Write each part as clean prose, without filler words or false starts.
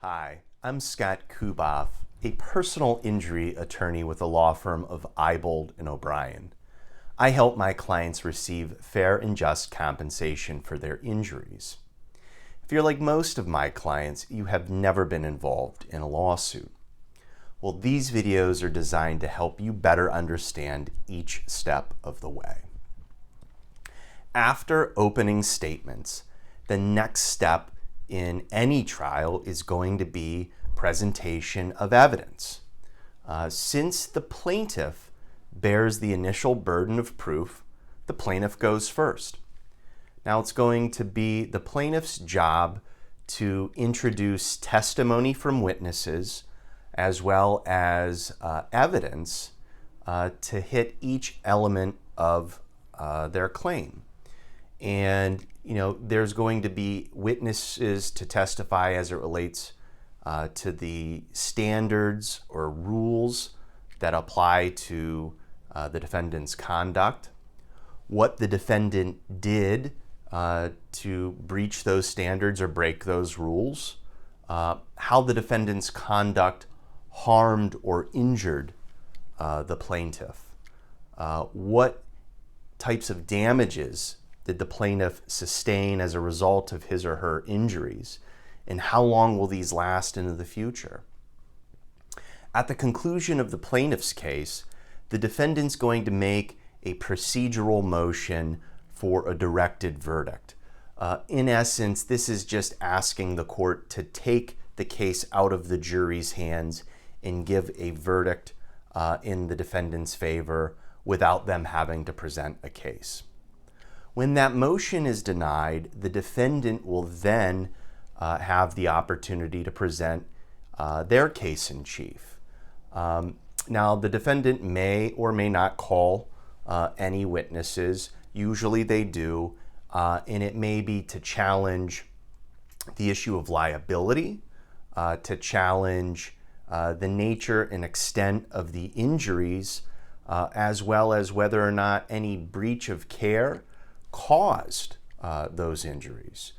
Hi, I'm Scott Kuboff, a personal injury attorney with the law firm of Ibold and O'Brien. I help my clients receive fair and just compensation for their injuries. If you're like most of my clients, you have never been involved in a lawsuit. Well, these videos are designed to help you better understand each step of the way. After opening statements, the next step in any trial is going to be presentation of evidence. Since the plaintiff bears the initial burden of proof, the plaintiff goes first. Now it's going to be the plaintiff's job to introduce testimony from witnesses as well as evidence to hit each element of their claim. And there's going to be witnesses to testify as it relates to the standards or rules that apply to the defendant's conduct, what the defendant did to breach those standards or break those rules, how the defendant's conduct harmed or injured the plaintiff, what types of damages did the plaintiff sustain as a result of his or her injuries, and how long will these last into the future? At the conclusion of the plaintiff's case, the defendant's going to make a procedural motion for a directed verdict. In essence, this is just asking the court to take the case out of the jury's hands and give a verdict in the defendant's favor without them having to present a case. When that motion is denied, the defendant will then have the opportunity to present their case in chief. Now, the defendant may or may not call any witnesses. Usually they do, and it may be to challenge the issue of liability, to challenge the nature and extent of the injuries, as well as whether or not any breach of care caused those injuries.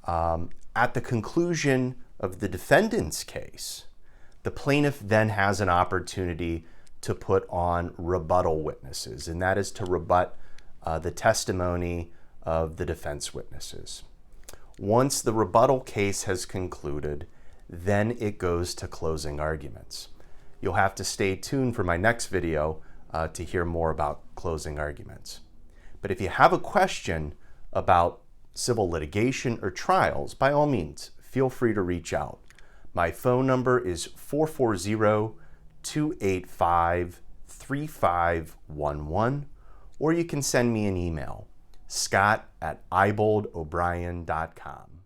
At the conclusion of the defendant's case, the plaintiff then has an opportunity to put on rebuttal witnesses, and that is to rebut the testimony of the defense witnesses. Once the rebuttal case has concluded, then it goes to closing arguments. You'll have to stay tuned for my next video to hear more about closing arguments. But if you have a question about civil litigation or trials, by all means, feel free to reach out. My phone number is 440-285-3511, or you can send me an email, scott@iboldobrien.com.